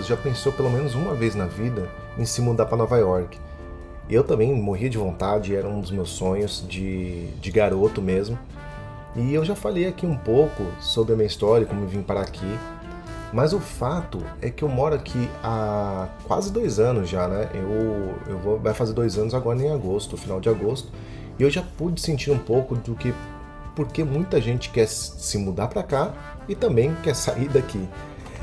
pessoas já pensou pelo menos uma vez na vida em se mudar para Nova York. Eu também morria de vontade, era um dos meus sonhos de garoto mesmo. E eu já falei aqui um pouco sobre a minha história, como eu vim parar aqui. Mas o fato é que eu moro aqui há quase 2 anos já, né? Vai fazer 2 anos agora em agosto, final de agosto. E eu já pude sentir um pouco do que porque muita gente quer se mudar para cá e também quer sair daqui.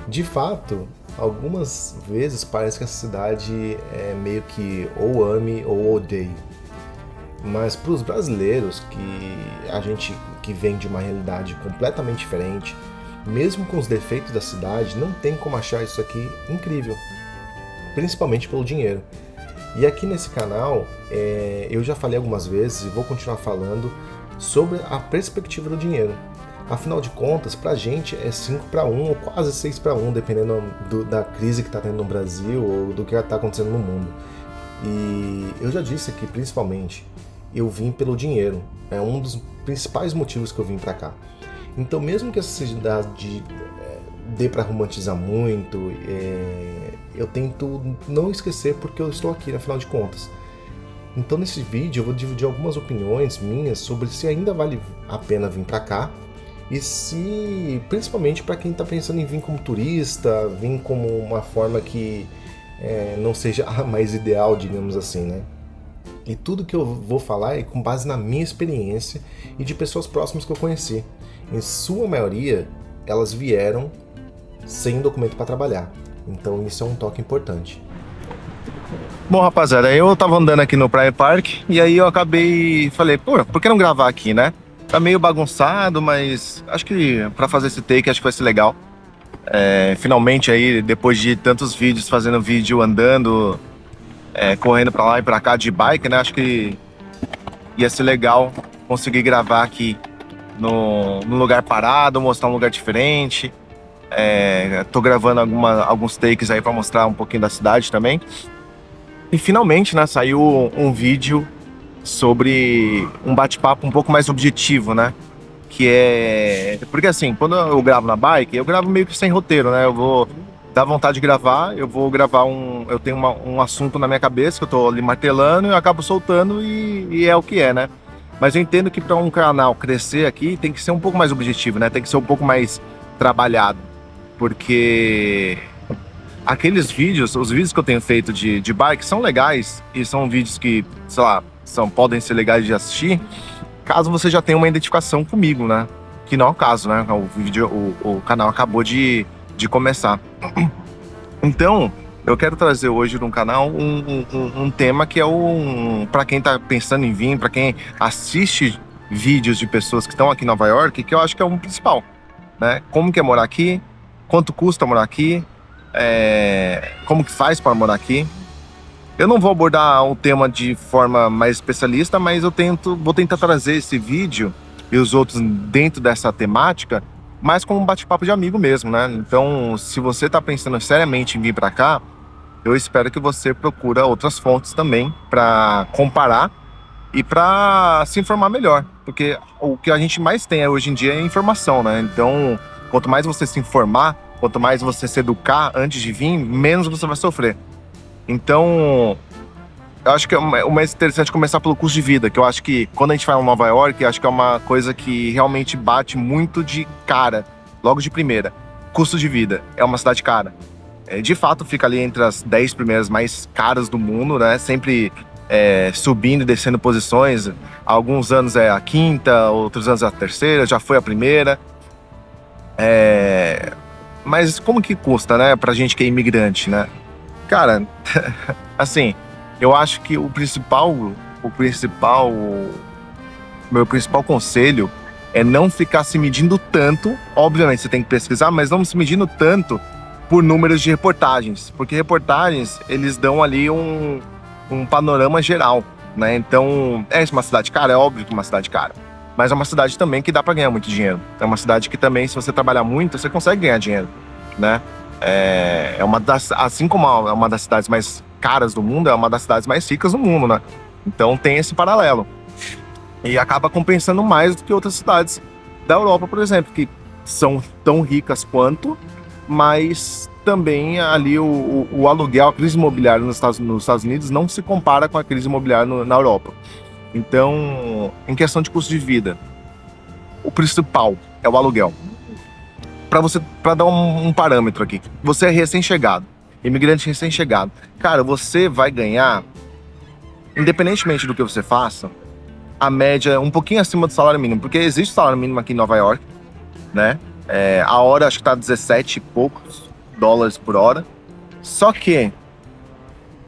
De fato, algumas vezes parece que essa cidade é meio que ou ame ou odeie. Mas para os brasileiros, que vem de uma realidade completamente diferente, mesmo com os defeitos da cidade, não tem como achar isso aqui incrível, principalmente pelo dinheiro. E aqui nesse canal, eu já falei algumas vezes e vou continuar falando sobre a perspectiva do dinheiro. Afinal de contas, pra gente é 5-1 ou quase 6-1, dependendo da crise que está tendo no Brasil ou do que está acontecendo no mundo. E eu já disse aqui, principalmente, eu vim pelo dinheiro. É um dos principais motivos que eu vim pra cá. Então, mesmo que essa cidade dê pra romantizar muito, eu tento não esquecer porque eu estou aqui, afinal de contas. Então, nesse vídeo eu vou dividir algumas opiniões minhas sobre se ainda vale a pena vir pra cá e se, principalmente para quem está pensando em vir como turista, vir como uma forma que não seja a mais ideal, digamos assim, né? E tudo que eu vou falar é com base na minha experiência e de pessoas próximas que eu conheci. Em sua maioria, elas vieram sem documento para trabalhar. Então isso é um toque importante. Bom, rapaziada, eu tava andando aqui no Prime Park e aí eu falei, pô, por que não gravar aqui, né? Tá meio bagunçado, mas acho que pra fazer esse take acho que vai ser legal. Finalmente aí, depois de tantos vídeos, fazendo vídeo andando, correndo pra lá e pra cá de bike, né? Acho que ia ser legal conseguir gravar aqui no lugar parado, mostrar um lugar diferente. Tô gravando alguns takes aí pra mostrar um pouquinho da cidade também. E finalmente, né, saiu um vídeo sobre um bate-papo um pouco mais objetivo, né? Porque assim, quando eu gravo na bike, eu gravo meio que sem roteiro, né? Eu vou dar vontade de gravar, eu vou gravar eu tenho um assunto na minha cabeça que eu tô ali martelando e eu acabo soltando e é o que é, né? Mas eu entendo que para um canal crescer aqui tem que ser um pouco mais objetivo, né? Tem que ser um pouco mais trabalhado, porque aqueles vídeos, os vídeos que eu tenho feito de bike são legais e são vídeos que, sei lá, podem ser legais de assistir, caso você já tenha uma identificação comigo, né? Que não é o caso, né? O canal acabou de começar. Então, eu quero trazer hoje no canal um tema que é para quem tá pensando em vir, para quem assiste vídeos de pessoas que estão aqui em Nova York, que eu acho que é o principal, né? Como que é morar aqui, quanto custa morar aqui, como que faz para morar aqui. Eu não vou abordar o tema de forma mais especialista, mas vou tentar trazer esse vídeo e os outros dentro dessa temática, mais como um bate-papo de amigo mesmo, né? Então, se você está pensando seriamente em vir para cá, eu espero que você procure outras fontes também para comparar e para se informar melhor, porque o que a gente mais tem hoje em dia é informação, né? Então, quanto mais você se informar, quanto mais você se educar antes de vir, menos você vai sofrer. Então, eu acho que o mais interessante é começar pelo custo de vida, que eu acho que quando a gente fala em Nova York, acho que é uma coisa que realmente bate muito de cara, logo de primeira. Custo de vida, é uma cidade cara. De fato, fica ali entre as 10 primeiras mais caras do mundo, né? Sempre subindo e descendo posições. Há alguns anos é a quinta, outros anos é a terceira, já foi a primeira. Mas como que custa, né? Pra gente que é imigrante, né? Cara, assim, eu acho que meu principal conselho é não ficar se medindo tanto. Obviamente você tem que pesquisar, mas não se medindo tanto por números de reportagens, porque reportagens, eles dão ali um panorama geral, né? Então, é uma cidade cara? É óbvio que é uma cidade cara, mas é uma cidade também que dá para ganhar muito dinheiro. É uma cidade que também, se você trabalhar muito, você consegue ganhar dinheiro, né? Assim como é uma das cidades mais caras do mundo, é uma das cidades mais ricas do mundo, né? Então tem esse paralelo. E acaba compensando mais do que outras cidades da Europa, por exemplo, que são tão ricas quanto, mas também ali o aluguel, a crise imobiliária nos Estados Unidos não se compara com a crise imobiliária na Europa. Então, em questão de custo de vida, o principal é o aluguel. Para dar um parâmetro aqui, você é recém-chegado, imigrante recém-chegado. Cara, você vai ganhar, independentemente do que você faça, a média é um pouquinho acima do salário mínimo, porque existe salário mínimo aqui em Nova York, né? A hora acho que tá 17 e poucos dólares por hora. Só que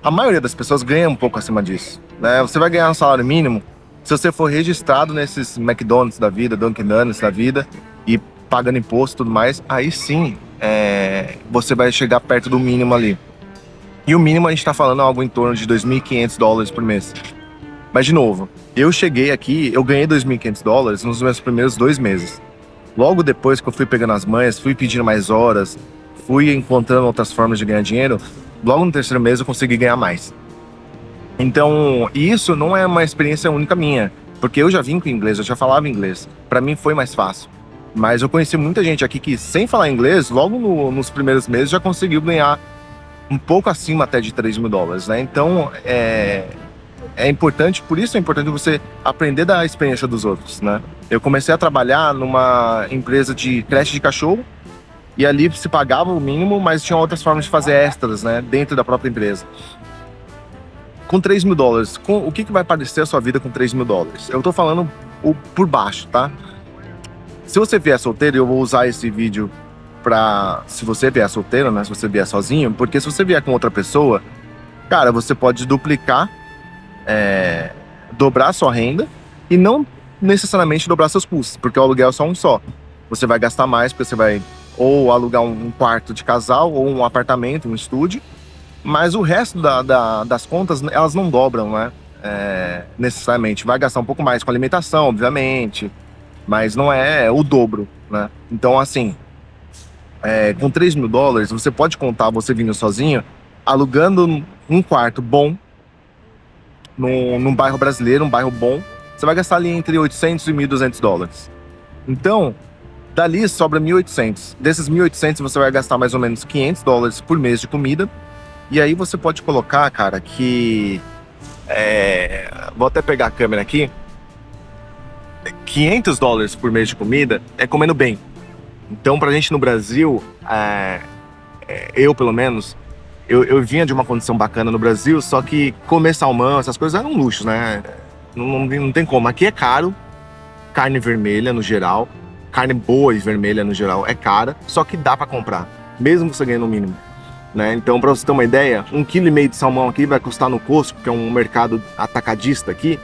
a maioria das pessoas ganha um pouco acima disso, né? Você vai ganhar um salário mínimo se você for registrado nesses McDonald's da vida, Dunkin' Donuts da vida e pagando imposto e tudo mais, aí sim você vai chegar perto do mínimo ali. E o mínimo a gente tá falando algo em torno de 2.500 dólares por mês. Mas de novo, eu cheguei aqui, eu ganhei 2.500 dólares nos meus primeiros 2 meses. Logo depois que eu fui pegando as manhas, fui pedindo mais horas, fui encontrando outras formas de ganhar dinheiro, logo no 3º mês eu consegui ganhar mais. Então, isso não é uma experiência única minha, porque eu já vim com inglês, eu já falava inglês. Pra mim foi mais fácil. Mas eu conheci muita gente aqui que, sem falar inglês, logo nos primeiros meses já conseguiu ganhar um pouco acima até de 3 mil dólares, né? Então, é importante, por isso é importante você aprender da experiência dos outros, né? Eu comecei a trabalhar numa empresa de creche de cachorro e ali se pagava o mínimo, mas tinha outras formas de fazer extras, né? Dentro da própria empresa. Com 3 mil dólares, o que vai parecer a sua vida com 3 mil dólares? Eu tô falando por baixo, tá? Se você vier solteiro, eu vou usar esse vídeo se você vier solteiro, né? Se você vier sozinho, porque se você vier com outra pessoa, cara, você pode duplicar, dobrar a sua renda e não necessariamente dobrar seus custos, porque o aluguel é só um só. Você vai gastar mais porque você vai ou alugar um quarto de casal ou um apartamento, um estúdio, mas o resto das contas, elas não dobram, né? Necessariamente. Vai gastar um pouco mais com alimentação, obviamente, mas não é o dobro, né? Então, assim, com 3 mil dólares, você pode contar, você vindo sozinho, alugando um quarto bom, num bairro brasileiro, um bairro bom, você vai gastar ali entre 800 e 1.200 dólares. Então, dali sobra 1.800. Desses 1.800, você vai gastar mais ou menos 500 dólares por mês de comida. E aí você pode colocar, cara, que... vou até pegar a câmera aqui. 500 dólares por mês de comida é comendo bem. Então, pra gente no Brasil, eu pelo menos, eu vinha de uma condição bacana no Brasil, só que comer salmão, essas coisas eram luxos, né? Não tem como. Aqui é caro, carne vermelha no geral, carne boa e vermelha no geral é cara, só que dá pra comprar, mesmo você ganhando o mínimo, né? Então, pra você ter uma ideia, 1,5 kg de salmão aqui vai custar no Costco, que é um mercado atacadista aqui,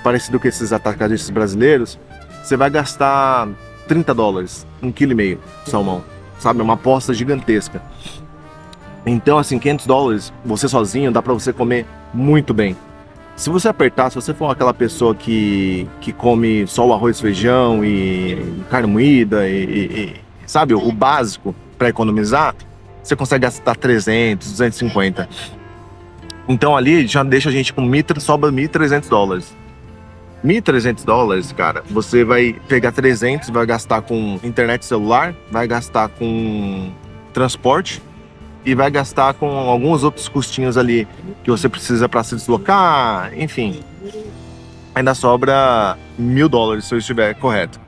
parecido com esses atacadistas brasileiros, você vai gastar 30 dólares, 1,5 kg de salmão, sabe? É uma aposta gigantesca. Então, assim, 500 dólares, você sozinho, dá pra você comer muito bem. Se você apertar, se você for aquela pessoa que come só o arroz, feijão e carne moída e sabe, o básico para economizar, você consegue gastar 300, 250. Então ali já deixa a gente com sobra 1.300 dólares. 1.300 dólares, cara, você vai pegar 300, vai gastar com internet celular, vai gastar com transporte e vai gastar com alguns outros custinhos ali que você precisa para se deslocar, enfim. Ainda sobra 1.000 dólares, se eu estiver correto.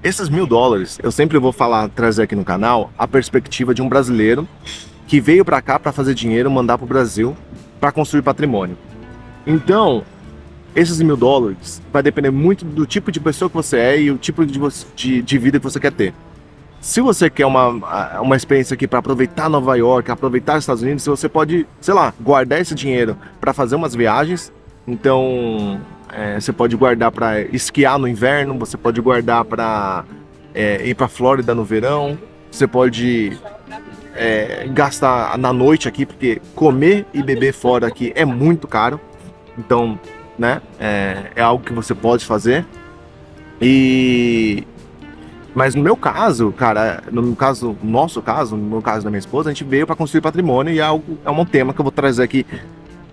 Esses 1.000 dólares, eu sempre vou trazer aqui no canal a perspectiva de um brasileiro que veio para cá para fazer dinheiro, mandar para o Brasil para construir patrimônio. Então, esses 1.000 dólares vai depender muito do tipo de pessoa que você é e o tipo de vida que você quer ter. Se você quer uma experiência aqui para aproveitar Nova York, aproveitar os Estados Unidos, você pode, sei lá, guardar esse dinheiro para fazer umas viagens. Então, você pode guardar para esquiar no inverno, você pode guardar para ir para Flórida no verão, você pode gastar na noite aqui, porque comer e beber fora aqui é muito caro. Então, né, é algo que você pode fazer. Mas no meu caso, cara, no meu caso da minha esposa, a gente veio para construir patrimônio e é um tema que eu vou trazer aqui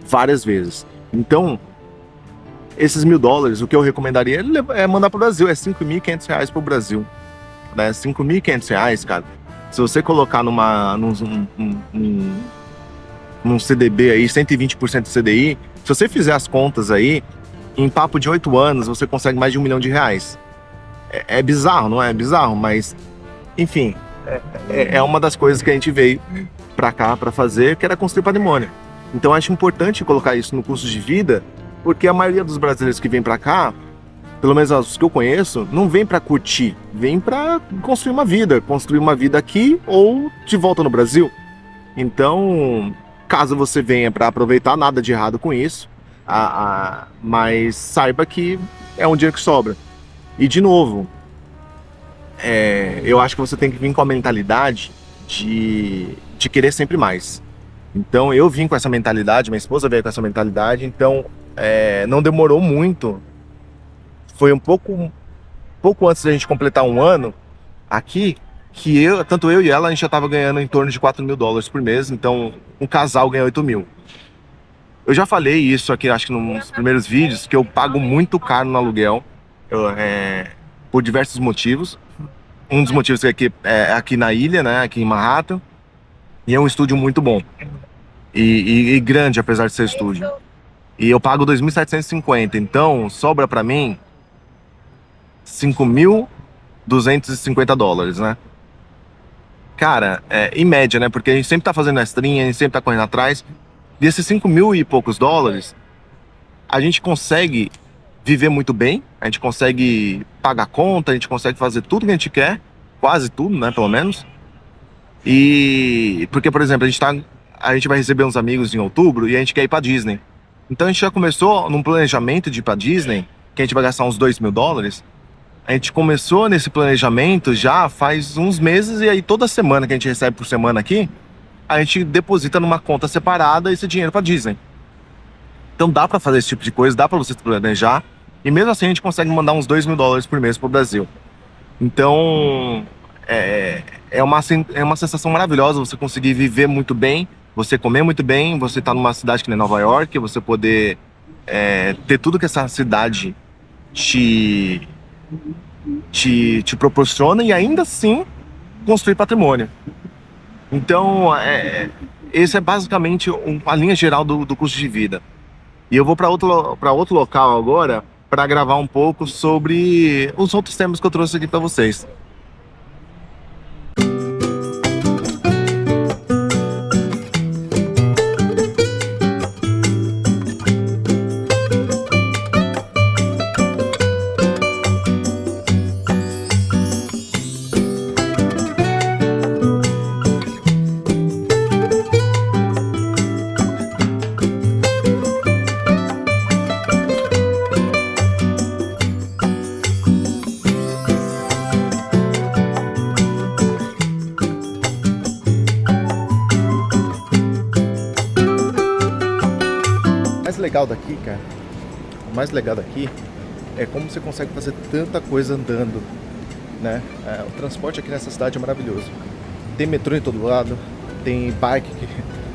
várias vezes. Então, esses 1.000 dólares, o que eu recomendaria é mandar para o Brasil, é R$5.500 para o Brasil, né? R$5.500, cara. Se você colocar num CDB aí, 120% CDI, se você fizer as contas aí, em papo de 8 anos, você consegue mais de R$1 milhão. É bizarro, não é? É bizarro, mas, enfim, é uma das coisas que a gente veio pra cá pra fazer, que era construir patrimônio. Então, eu acho importante colocar isso no custo de vida, porque a maioria dos brasileiros que vem pra cá, pelo menos os que eu conheço, não vem pra curtir, vem pra construir uma vida aqui ou de volta no Brasil. Então, caso você venha pra aproveitar, nada de errado com isso, mas saiba que é um dinheiro que sobra. E de novo, eu acho que você tem que vir com a mentalidade de querer sempre mais. Então eu vim com essa mentalidade, minha esposa veio com essa mentalidade, então não demorou muito. Foi um pouco antes da gente completar um ano aqui, que tanto eu e ela, a gente já estava ganhando em torno de $4.000 por mês, então um casal ganha 8 mil. Eu já falei isso aqui, acho que nos primeiros vídeos, que eu pago muito caro no aluguel, por diversos motivos. Um dos motivos é aqui na ilha, né, aqui em Manhattan, e é um estúdio muito bom. E grande, apesar de ser estúdio. E eu pago 2.750, então sobra pra mim $5.250, né? Cara, em média, né? Porque a gente sempre tá fazendo extrinha, a gente sempre tá correndo atrás. E esses 5 mil e poucos dólares, a gente consegue viver muito bem, a gente consegue pagar conta, a gente consegue fazer tudo que a gente quer, quase tudo, né? Pelo menos. E porque, por exemplo, a gente vai receber uns amigos em outubro e a gente quer ir pra Disney. Então a gente já começou num planejamento de ir pra Disney, que a gente vai gastar uns $2.000. A gente começou nesse planejamento já faz uns meses, e aí toda semana que a gente recebe por semana aqui, a gente deposita numa conta separada esse dinheiro pra Disney. Então dá pra fazer esse tipo de coisa, dá pra você planejar, e mesmo assim a gente consegue mandar uns $2.000 por mês pro Brasil. Então é uma sensação maravilhosa você conseguir viver muito bem, você comer muito bem, você tá numa cidade que nem Nova York, você poder ter tudo que essa cidade te proporciona, e ainda assim construir patrimônio. Então, esse é basicamente a linha geral do custo de vida. E eu vou para outro local agora para gravar um pouco sobre os outros temas que eu trouxe aqui para vocês. Legal daqui, cara, o mais legal daqui é como você consegue fazer tanta coisa andando, né? O transporte aqui nessa cidade é maravilhoso. Tem metrô em todo lado, tem bike que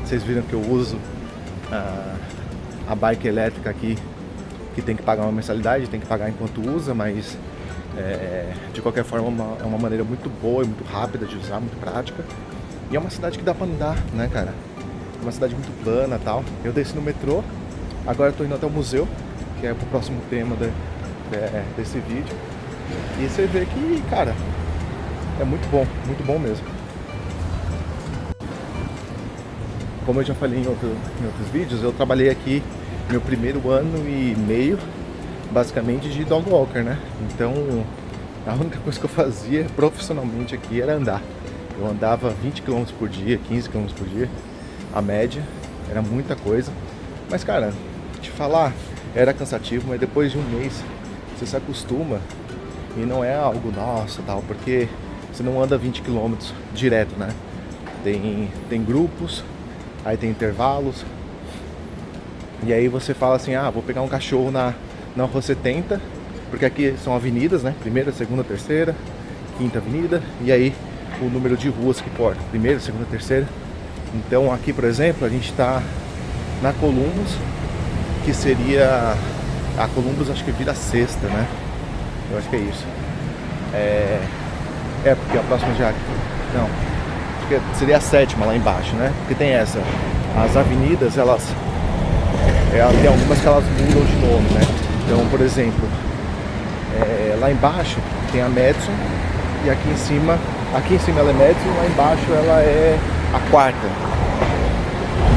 vocês viram que eu uso, a bike elétrica aqui, que tem que pagar uma mensalidade, tem que pagar enquanto usa, mas de qualquer forma é uma maneira muito boa e muito rápida de usar, muito prática. E é uma cidade que dá pra andar, né, cara? É uma cidade muito plana e tal. Eu desci no metrô. Agora eu tô indo até o museu, que é o próximo tema desse vídeo. E você vê que, cara, é muito bom mesmo. Como eu já falei em outros vídeos, eu trabalhei aqui meu primeiro ano e meio, basicamente, de dog walker, né? Então, a única coisa que eu fazia profissionalmente aqui era andar. Eu andava 20 km por dia, 15 km por dia, a média, era muita coisa. Mas, cara, te falar, era cansativo, mas depois de um mês você se acostuma e não é algo nossa tal, porque você não anda 20 km direto, né? Tem grupos, aí tem intervalos, e aí você fala assim, vou pegar um cachorro na Rua 70, porque aqui são avenidas, né? Primeira, segunda, terceira, quinta avenida, e aí o número de ruas que porta, primeira, segunda, terceira. Então aqui, por exemplo, a gente tá na Columbus, que seria a Columbus, acho que vira sexta, né? Eu acho que é isso. Porque a próxima já... Não, que seria a 7ª lá embaixo, né? Porque tem as avenidas, elas tem algumas que elas mudam de nome, né? Então, por exemplo, lá embaixo tem a Madison e aqui em cima ela é Madison e lá embaixo ela é a 4ª.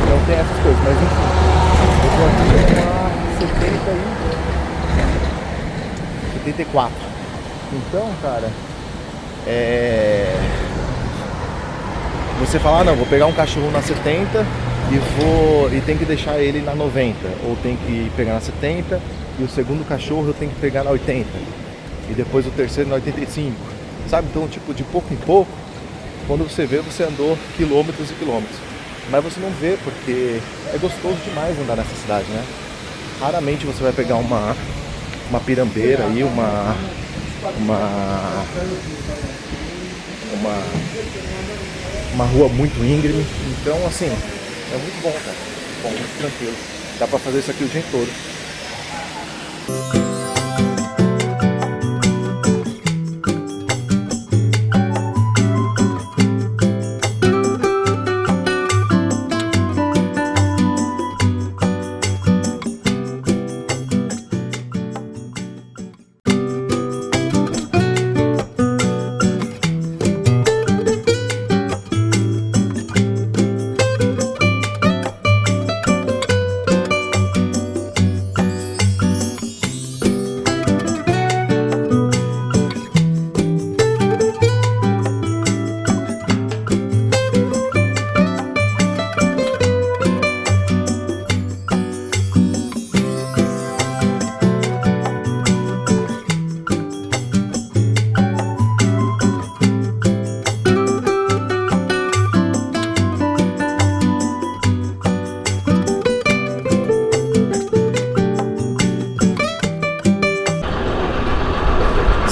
Então tem essas coisas, mas enfim, eu tô aqui com a 74. Então, cara, você fala, não, vou pegar um cachorro na 70 e tem que deixar ele na 90, ou tem que pegar na 70 e o segundo cachorro eu tenho que pegar na 80 e depois o terceiro na 85, sabe? Então, tipo, de pouco em pouco, quando você vê, você andou quilômetros e quilômetros, mas você não vê porque é gostoso demais andar nessa cidade, né? Raramente você vai pegar uma pirambeira aí, uma rua muito íngreme. Então, assim, é muito bom, cara. Bom, muito tranquilo. Dá pra fazer isso aqui o dia todo.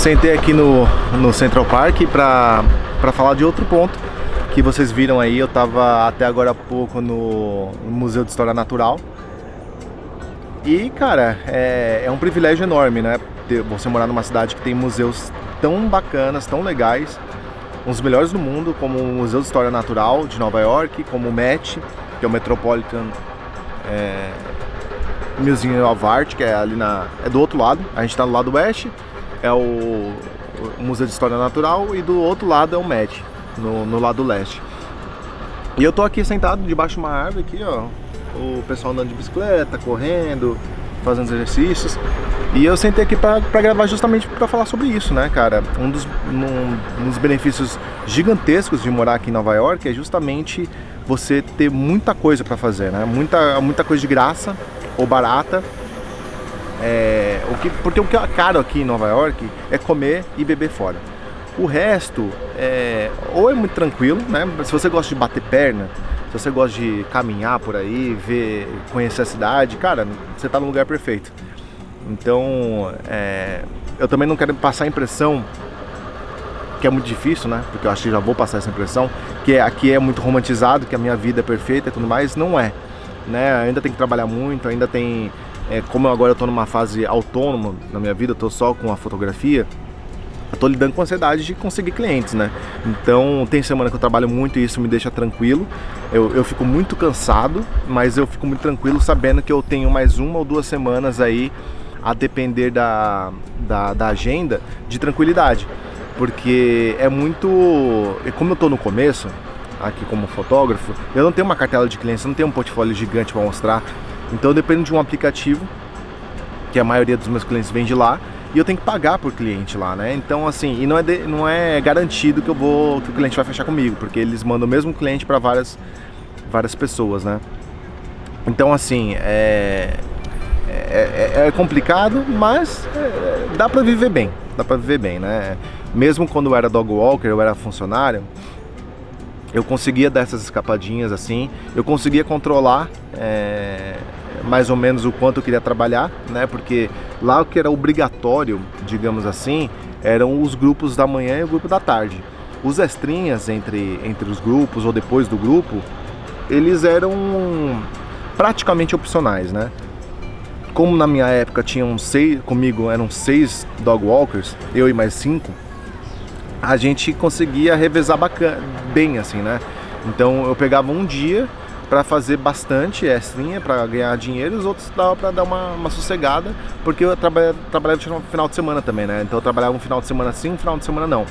Sentei aqui no Central Park para falar de outro ponto que vocês viram aí. Eu tava até agora há pouco no Museu de História Natural. E, cara, é um privilégio enorme, né? Você morar numa cidade que tem museus tão bacanas, tão legais, uns dos melhores do mundo, como o Museu de História Natural de Nova York, como o MET, que é o Metropolitan Museum of Art, que é ali é do outro lado. A gente tá do lado oeste, é o Museu de História Natural, e do outro lado é o MET, no lado leste. E eu tô aqui sentado debaixo de uma árvore aqui, ó, o pessoal andando de bicicleta, correndo, fazendo exercícios. E eu sentei aqui pra gravar justamente pra falar sobre isso, né, cara? Um dos benefícios gigantescos de morar aqui em Nova York é justamente você ter muita coisa pra fazer, né? Muita coisa de graça ou barata. Porque o que é caro aqui em Nova York é comer e beber fora. O resto ou é muito tranquilo, né? Se você gosta de bater perna, se você gosta de caminhar por aí, conhecer a cidade, cara, você tá no lugar perfeito. Então, eu também não quero passar a impressão, que é muito difícil, né? Porque eu acho que já vou passar essa impressão, que aqui é muito romantizado, que a minha vida é perfeita e tudo mais. Não é, né? Ainda tem que trabalhar muito, ainda tem... como agora eu tô numa fase autônoma na minha vida, eu tô só com a fotografia, eu tô lidando com a ansiedade de conseguir clientes, né? Então tem semana que eu trabalho muito e isso me deixa tranquilo. Eu fico muito cansado, mas eu fico muito tranquilo sabendo que eu tenho mais 1 ou 2 semanas aí, a depender da agenda, de tranquilidade. Porque é muito... Como eu tô no começo, aqui como fotógrafo, eu não tenho uma cartela de clientes, eu não tenho um portfólio gigante para mostrar. Então eu dependo de um aplicativo, que a maioria dos meus clientes vem de lá, e eu tenho que pagar por cliente lá, né? Então, assim, e não é garantido que o cliente vai fechar comigo, porque eles mandam o mesmo cliente para várias pessoas, né? Então, assim, é complicado, mas dá para viver bem, né? Mesmo quando eu era dog walker, eu era funcionário, eu conseguia dar essas escapadinhas assim, eu conseguia controlar mais ou menos o quanto eu queria trabalhar, né? Porque lá o que era obrigatório, digamos assim, eram os grupos da manhã e o grupo da tarde. Os extrinhas entre os grupos ou depois do grupo, eles eram praticamente opcionais, né? Como na minha época comigo eram 6 dog walkers, eu e mais 5, a gente conseguia revezar bem assim, né? Então eu pegava um dia para fazer bastante extrinha, para ganhar dinheiro, e os outros dava para dar uma sossegada, porque eu trabalhava no final de semana também, né? Então eu trabalhava um final de semana sim, um final de semana não.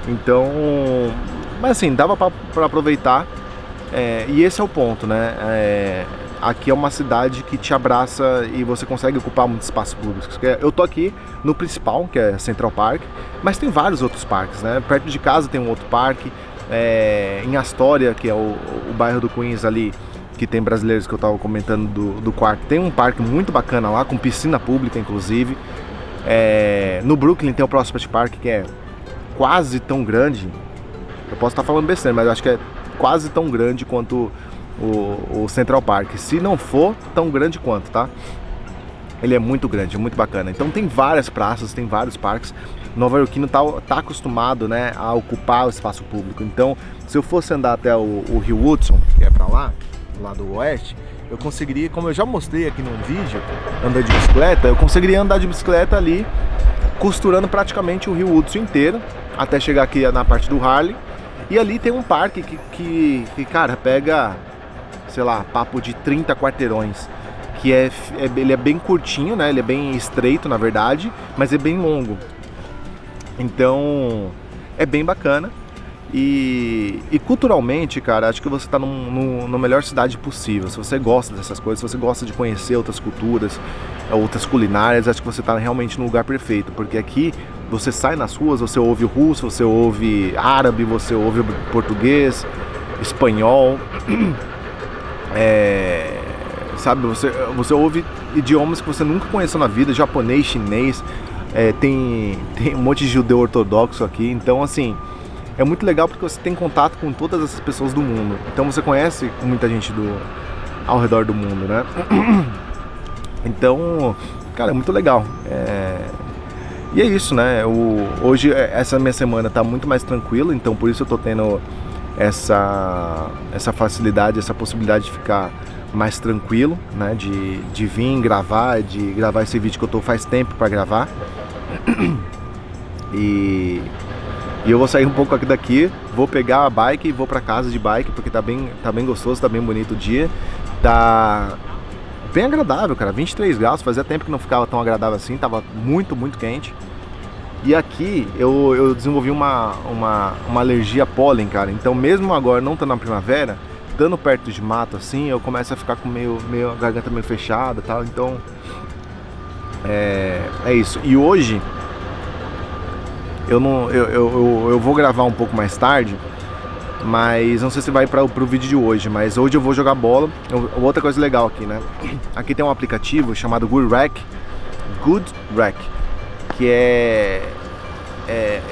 Então, mas assim, dava para aproveitar, e esse é o ponto, né? Aqui é uma cidade que te abraça e você consegue ocupar muito espaço público. Eu tô aqui no principal, que é Central Park, mas tem vários outros parques, né? Perto de casa tem um outro parque, em Astoria, que é o bairro do Queens ali, que tem brasileiros que eu tava comentando do quarto, tem um parque muito bacana lá, com piscina pública inclusive. No Brooklyn tem o Prospect Park, que é quase tão grande, eu posso estar falando besteira, mas eu acho que é quase tão grande quanto o Central Park, se não for tão grande quanto, tá? Ele é muito grande, é muito bacana. Então tem várias praças, tem vários parques. Nova Iorquino tá acostumado, né, a ocupar o espaço público. Então, se eu fosse andar até o Rio Hudson, que é pra lá do oeste, eu conseguiria, como eu já mostrei aqui num vídeo, andando de bicicleta, eu conseguiria andar de bicicleta ali, costurando praticamente o Rio Hudson inteiro, até chegar aqui na parte do Harlem. E ali tem um parque que cara, pega, sei lá, papo de 30 quarteirões. Que ele é bem curtinho, né? Ele é bem estreito, na verdade, mas é bem longo. Então, é bem bacana. E culturalmente, cara, acho que você está na melhor cidade possível. Se você gosta dessas coisas, se você gosta de conhecer outras culturas, outras culinárias, acho que você está realmente no lugar perfeito. Porque aqui, você sai nas ruas, você ouve russo, você ouve árabe, você ouve português, espanhol... sabe, você ouve idiomas que você nunca conheceu na vida, japonês, chinês, tem um monte de judeu ortodoxo aqui, então assim, é muito legal porque você tem contato com todas essas pessoas do mundo, então você conhece muita gente ao redor do mundo, né? Então, cara, é muito legal. E é isso, né? Hoje, essa minha semana tá muito mais tranquila, então por isso eu tô tendo essa facilidade, essa possibilidade de ficar mais tranquilo, né, de vir gravar, esse vídeo que eu tô faz tempo para gravar. E eu vou sair um pouco aqui daqui, vou pegar a bike e vou para casa de bike, porque tá bem gostoso, tá bem bonito o dia, tá bem agradável, cara, 23 graus, fazia tempo que não ficava tão agradável assim, tava muito, muito quente. E aqui eu desenvolvi uma alergia a pólen, cara, então mesmo agora não estando na primavera, estando perto de mato assim, eu começo a ficar com a garganta meio fechada e tal, então é isso. E hoje eu vou gravar um pouco mais tarde, mas não sei se vai pro vídeo de hoje, mas hoje eu vou jogar bola. Outra coisa legal aqui, né? Aqui tem um aplicativo chamado GoodRec, que é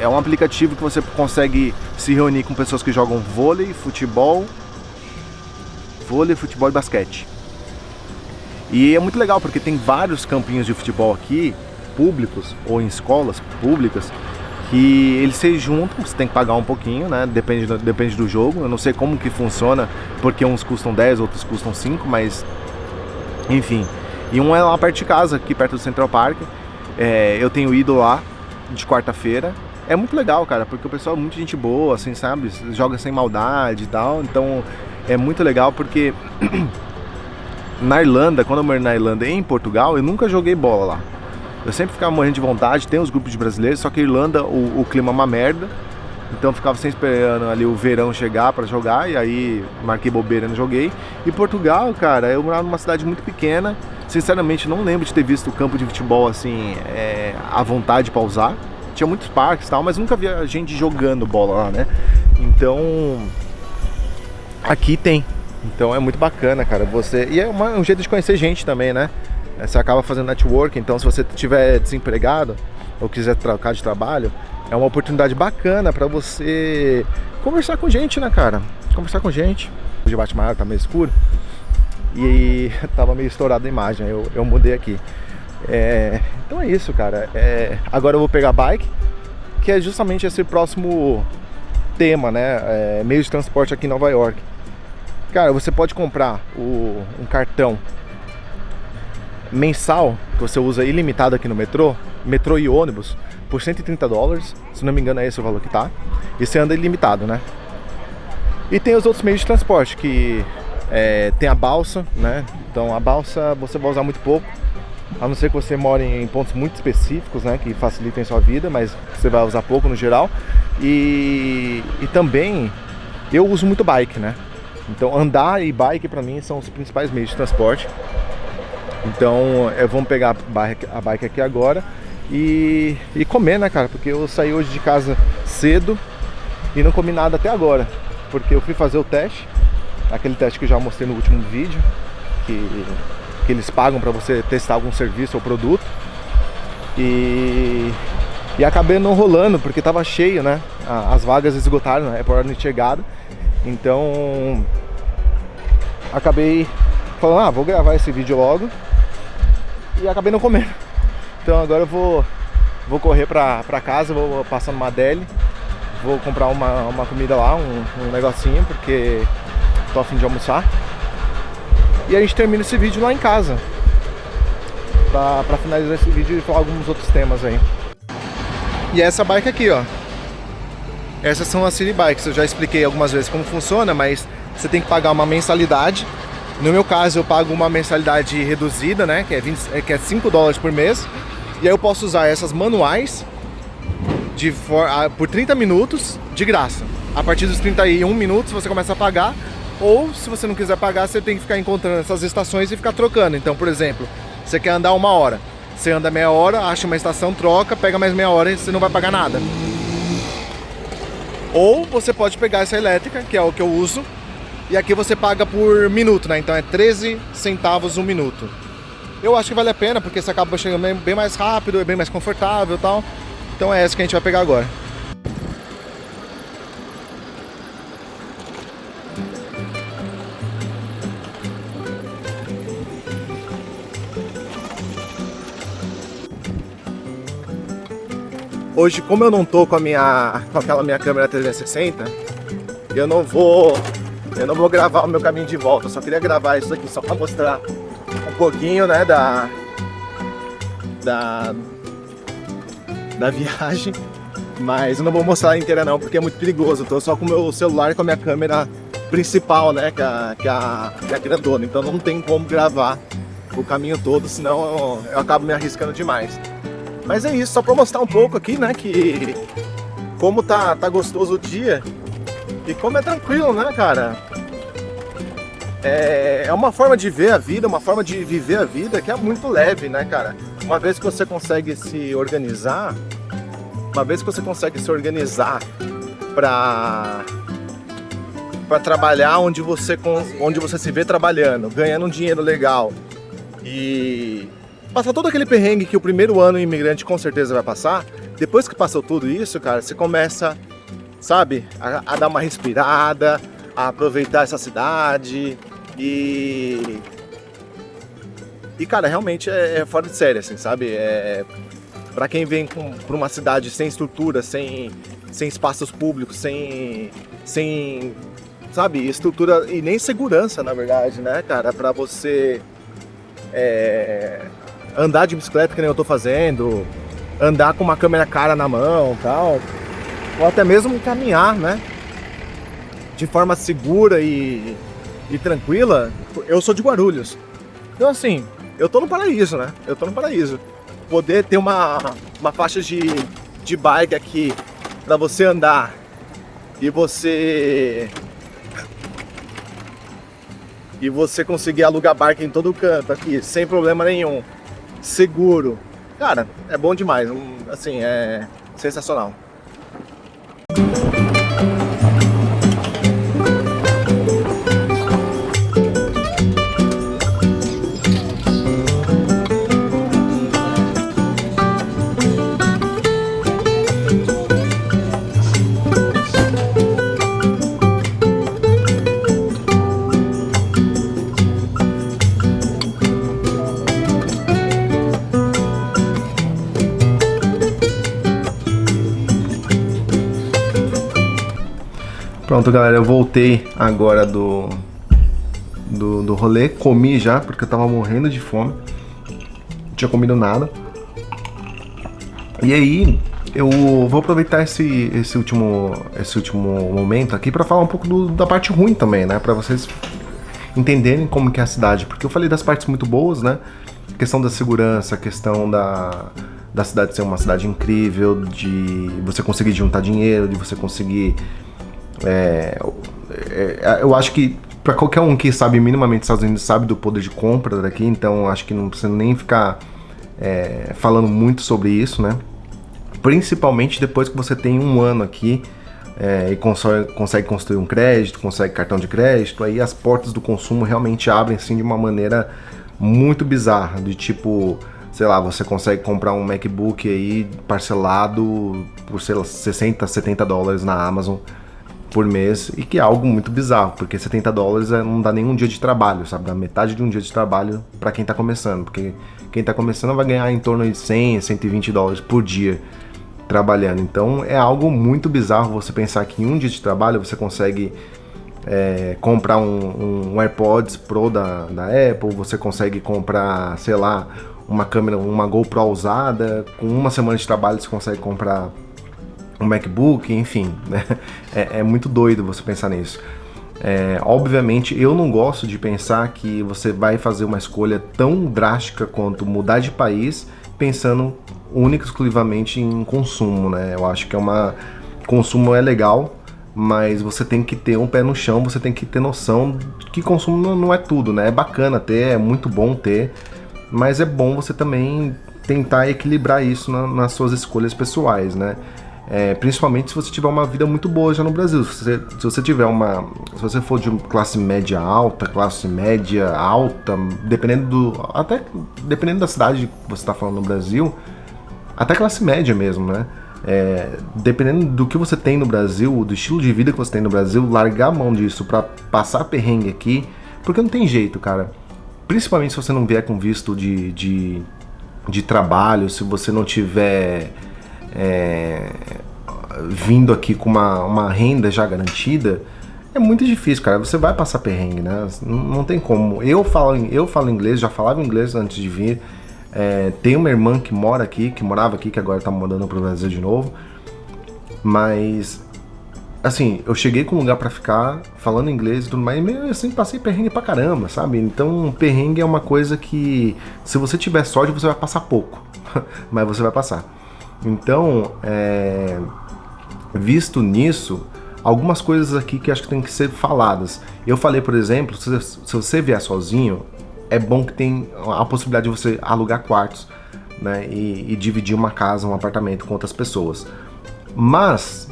um aplicativo que você consegue se reunir com pessoas que jogam vôlei, futebol e basquete. E é muito legal porque tem vários campinhos de futebol aqui, públicos ou em escolas públicas, que eles se juntam, você tem que pagar um pouquinho, né? Depende do jogo. Eu não sei como que funciona, porque uns custam 10, outros custam 5, mas enfim. E um é lá perto de casa, aqui perto do Central Park. Eu tenho ido lá de quarta-feira. É muito legal, cara, porque o pessoal é muito gente boa, assim, sabe? Joga sem maldade e tal. Então é muito legal porque na Irlanda, quando eu morei na Irlanda e em Portugal, eu nunca joguei bola lá. Eu sempre ficava morrendo de vontade, tem os grupos de brasileiros, só que a Irlanda, o clima é uma merda. Então eu ficava sempre esperando ali o verão chegar pra jogar, e aí marquei bobeira e não joguei. E Portugal, cara, eu morava numa cidade muito pequena. Sinceramente, não lembro de ter visto o campo de futebol assim, à vontade pra usar. Tinha muitos parques e tal, mas nunca via gente jogando bola lá, né? Então, aqui tem. Então é muito bacana, cara. E é um jeito de conhecer gente também, né? Você acaba fazendo network, então se você estiver desempregado ou quiser trocar de trabalho, é uma oportunidade bacana pra você conversar com gente, né, cara? Conversar com gente. O de Batman tá meio escuro e tava meio estourada a imagem, eu mudei aqui. Então é isso, cara. Agora eu vou pegar a bike, que é justamente esse próximo tema, né? Meio de transporte aqui em Nova York. Cara, você pode comprar um cartão mensal que você usa ilimitado aqui no metrô e ônibus por $130, se não me engano é esse o valor que tá, e você anda ilimitado, né? E tem os outros meios de transporte, que tem a balsa, né? Então a balsa você vai usar muito pouco, a não ser que você more em pontos muito específicos, né? Que facilitem sua vida, mas você vai usar pouco no geral. E também eu uso muito bike, né? Então andar e bike pra mim são os principais meios de transporte. Então vamos pegar a bike aqui agora e comer, né, cara? Porque eu saí hoje de casa cedo e não comi nada até agora, porque eu fui fazer o teste, aquele teste que eu já mostrei no último vídeo, que eles pagam para você testar algum serviço ou produto, e acabei não rolando porque tava cheio, né? As vagas esgotaram, né? É por ordem de chegada. Então acabei falando, vou gravar esse vídeo logo, e acabei não comendo. Então agora eu vou correr pra casa, vou passar numa deli, vou comprar uma comida lá, um negocinho, porque tô a fim de almoçar. E a gente termina esse vídeo lá em casa, pra finalizar esse vídeo e falar alguns outros temas aí. E essa bike aqui, ó, essas são as City Bikes. Eu já expliquei algumas vezes como funciona, mas você tem que pagar uma mensalidade. No meu caso eu pago uma mensalidade reduzida, né, que é $5 por mês. E aí eu posso usar essas manuais por 30 minutos de graça. A partir dos 31 minutos você começa a pagar, ou se você não quiser pagar, você tem que ficar encontrando essas estações e ficar trocando. Então, por exemplo, você quer andar 1 hora, você anda meia hora, acha uma estação, troca, pega mais meia hora e você não vai pagar nada. Ou você pode pegar essa elétrica, que é o que eu uso, e aqui você paga por minuto, né? Então é 13 centavos um minuto. Eu acho que vale a pena, porque você acaba chegando bem mais rápido, é bem mais confortável e tal. Então é essa que a gente vai pegar agora. Hoje, como eu não tô com aquela minha câmera 360, eu não vou gravar o meu caminho de volta. Eu só queria gravar isso aqui só pra mostrar um pouquinho, né, da viagem, mas eu não vou mostrar inteira não, porque é muito perigoso. Eu tô só com o meu celular e com a minha câmera principal, né, que é a grandona, então não tem como gravar o caminho todo, senão eu acabo me arriscando demais. Mas é isso, só pra mostrar um pouco aqui, né, que como tá gostoso o dia e como é tranquilo, né, cara. É uma forma de ver a vida, uma forma de viver a vida que é muito leve, né, cara? Uma vez que você consegue se organizar, pra trabalhar onde você se vê trabalhando, ganhando um dinheiro legal e passar todo aquele perrengue que o primeiro ano imigrante com certeza vai passar. Depois que passou tudo isso, cara, você começa, sabe, a dar uma respirada, a aproveitar essa cidade e cara, realmente é fora de série, assim, sabe? Pra quem vem pra uma cidade sem estrutura, sem espaços públicos, sem sabe, estrutura e nem segurança, na verdade, né, cara? Pra você andar de bicicleta, que nem eu tô fazendo, andar com uma câmera cara na mão, tal, ou até mesmo caminhar, né, de forma segura e tranquila. Eu sou de Guarulhos, então assim, eu tô no paraíso, né? Eu tô no paraíso. Poder ter uma faixa de bike aqui pra você andar e você conseguir alugar bike em todo canto aqui, sem problema nenhum, seguro. Cara, é bom demais, assim, é sensacional. Pronto, galera, eu voltei agora do rolê, comi já, porque eu tava morrendo de fome, não tinha comido nada. E aí, Eu vou aproveitar esse último momento aqui para falar um pouco da parte ruim também, né? Para vocês entenderem como que é a cidade. Porque eu falei das partes muito boas, né? A questão da segurança, a questão da cidade ser uma cidade incrível, de você conseguir juntar dinheiro, de você conseguir... eu acho que para qualquer um que sabe minimamente Estados Unidos, sabe do poder de compra daqui, então acho que não precisa nem ficar falando muito sobre isso, né? Principalmente depois que você tem um ano aqui e consegue construir um crédito, consegue cartão de crédito, aí as portas do consumo realmente abrem assim de uma maneira muito bizarra, de tipo, sei lá, você consegue comprar um MacBook aí parcelado por, sei lá, 60, 70 dólares na Amazon por mês, e que é algo muito bizarro, porque 70 dólares não dá nem um dia de trabalho, sabe? Dá metade de um dia de trabalho para quem tá começando, porque quem tá começando vai ganhar em torno de 100, 120 dólares por dia trabalhando. Então é algo muito bizarro você pensar que em um dia de trabalho você consegue comprar um AirPods Pro da Apple, você consegue comprar, sei lá, uma câmera, uma GoPro usada, com uma semana de trabalho você consegue comprar um MacBook, enfim, né? É muito doido você pensar nisso. Obviamente eu não gosto de pensar que você vai fazer uma escolha tão drástica quanto mudar de país pensando única e exclusivamente em consumo, né? Eu acho que consumo é legal, mas você tem que ter um pé no chão, você tem que ter noção que consumo não é tudo, né? É bacana ter, é muito bom ter, mas é bom você também tentar equilibrar isso nas suas escolhas pessoais, né? Principalmente se você tiver uma vida muito boa já no Brasil. Se você for de classe média alta, classe média alta, dependendo da cidade que você está falando no Brasil, até classe média mesmo, né? Dependendo do que você tem no Brasil, do estilo de vida que você tem no Brasil, largar a mão disso pra passar perrengue aqui, porque não tem jeito, cara. Principalmente se você não vier com visto de trabalho, se você não tiver vindo aqui com uma renda já garantida, é muito difícil, cara. Você vai passar perrengue, né? Não tem como. Eu falo inglês, já falava inglês antes de vir. Tem uma irmã que mora aqui, que morava aqui, que agora tá mudando pro Brasil de novo. Mas, assim, eu cheguei com um lugar pra ficar, falando inglês e tudo mais, e meio assim, passei perrengue pra caramba, sabe? Então, perrengue é uma coisa que, se você tiver sorte, você vai passar pouco. Mas você vai passar. Então, visto nisso, algumas coisas aqui que acho que tem que ser faladas. Eu falei, por exemplo, se você vier sozinho, é bom que tem a possibilidade de você alugar quartos, né, e dividir uma casa, um apartamento com outras pessoas. Mas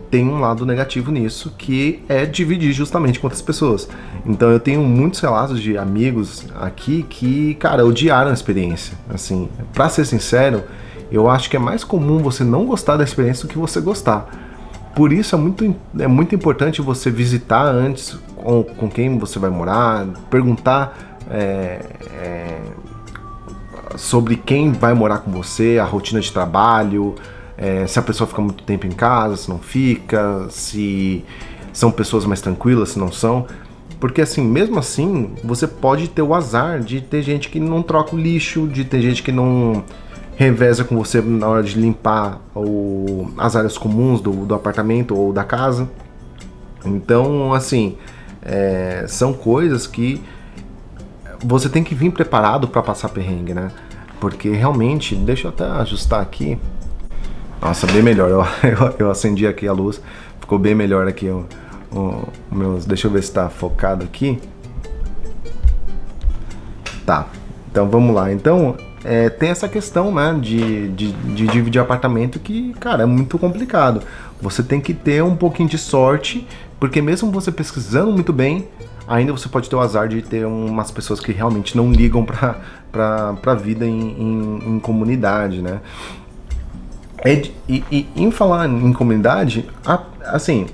tem um lado negativo nisso, que é dividir justamente com outras pessoas. Então eu tenho muitos relatos de amigos aqui que, cara, odiaram a experiência. Assim, pra ser sincero, eu acho que é mais comum você não gostar da experiência do que você gostar. Por isso é muito importante você visitar antes com quem você vai morar, perguntar sobre quem vai morar com você, a rotina de trabalho, se a pessoa fica muito tempo em casa, se não fica, se são pessoas mais tranquilas, se não são. Porque assim, mesmo assim, você pode ter o azar de ter gente que não troca o lixo, de ter gente que não reveza com você na hora de limpar as áreas comuns do apartamento ou da casa. Então, assim, são coisas que você tem que vir preparado para passar perrengue, né? Porque realmente, deixa eu até ajustar aqui. Nossa, bem melhor. Eu acendi aqui a luz, ficou bem melhor aqui deixa eu ver se tá focado aqui. Tá, então vamos lá. Então, tem essa questão, né, de dividir apartamento que, cara, é muito complicado. Você tem que ter um pouquinho de sorte, porque mesmo você pesquisando muito bem, ainda você pode ter o azar de ter umas pessoas que realmente não ligam pra vida em comunidade, né? E em falar em comunidade, assim,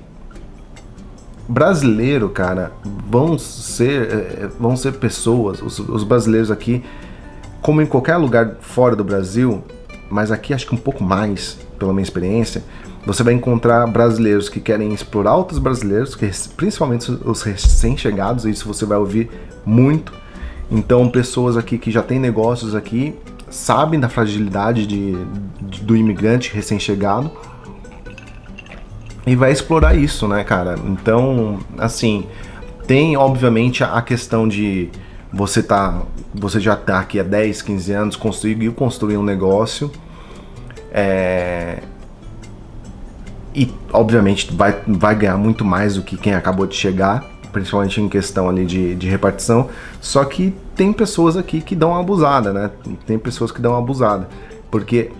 brasileiro, cara, vão ser pessoas, os brasileiros aqui, como em qualquer lugar fora do Brasil, mas aqui acho que um pouco mais, pela minha experiência, você vai encontrar brasileiros que querem explorar outros brasileiros, principalmente os recém-chegados, isso você vai ouvir muito. Então, pessoas aqui que já têm negócios aqui sabem da fragilidade do imigrante recém-chegado e vai explorar isso, né, cara? Então, assim, tem obviamente a questão de você já tá aqui há 10, 15 anos, conseguiu construir um negócio, e obviamente vai ganhar muito mais do que quem acabou de chegar, principalmente em questão ali de repartição. Só que tem pessoas aqui que dão uma abusada, né? Tem pessoas que dão uma abusada, porque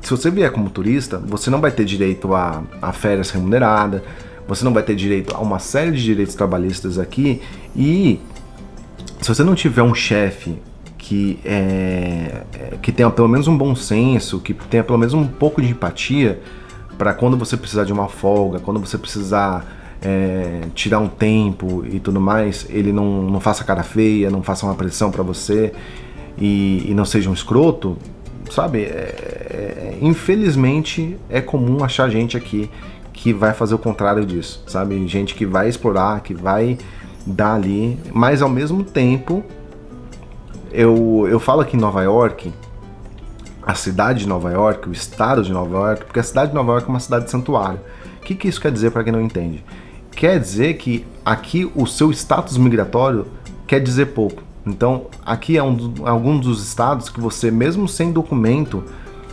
se você vier como turista, você não vai ter direito a férias remuneradas, você não vai ter direito a uma série de direitos trabalhistas aqui, e se você não tiver um chefe que tenha pelo menos um bom senso, que tenha pelo menos um pouco de empatia, para quando você precisar de uma folga, quando você precisar tirar um tempo e tudo mais, ele não faça cara feia, não faça uma pressão para você e não seja um escroto, sabe? Infelizmente é comum achar gente aqui que vai fazer o contrário disso, sabe? Gente que vai explorar, que vai dar ali, mas ao mesmo tempo eu falo aqui em Nova York, a cidade de Nova York, o estado de Nova York, porque a cidade de Nova York é uma cidade de santuário. O que isso quer dizer para quem não entende? Quer dizer que aqui o seu status migratório quer dizer pouco. Então aqui é algum dos estados que você, mesmo sem documento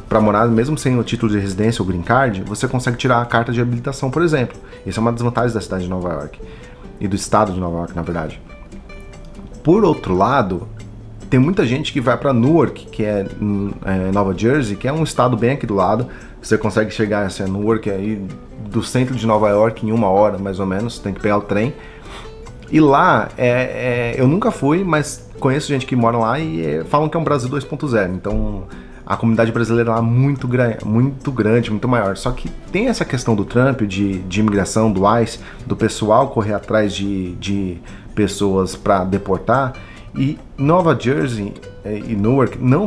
para morar, mesmo sem o título de residência ou green card, você consegue tirar a carta de habilitação, por exemplo. Isso é uma das vantagens da cidade de Nova York e do estado de Nova York, na verdade. Por outro lado, tem muita gente que vai para Newark, que é Nova Jersey, que é um estado bem aqui do lado. Você consegue chegar a Newark aí do centro de Nova York em 1 hora, mais ou menos. Tem que pegar o trem. E lá, eu nunca fui, mas conheço gente que mora lá e falam que é um Brasil 2.0. Então, a comunidade brasileira lá é muito grande, muito maior. Só que tem essa questão do Trump, de imigração, do ICE, do pessoal correr atrás de pessoas para deportar. E Nova Jersey e Newark não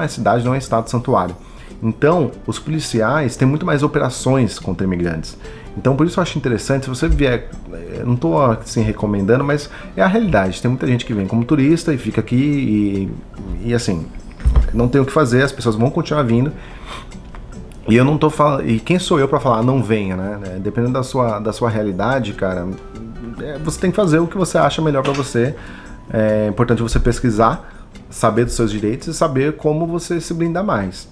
é cidade, não é estado santuário. Então, os policiais têm muito mais operações contra imigrantes. Então, por isso eu acho interessante, se você vier, eu não estou assim recomendando, mas é a realidade. Tem muita gente que vem como turista e fica aqui e assim, não tem o que fazer, as pessoas vão continuar vindo. E eu não tô falando, e quem sou eu para falar não venha, né? Dependendo da sua realidade, cara, você tem que fazer o que você acha melhor para você. É importante você pesquisar, saber dos seus direitos e saber como você se blindar mais.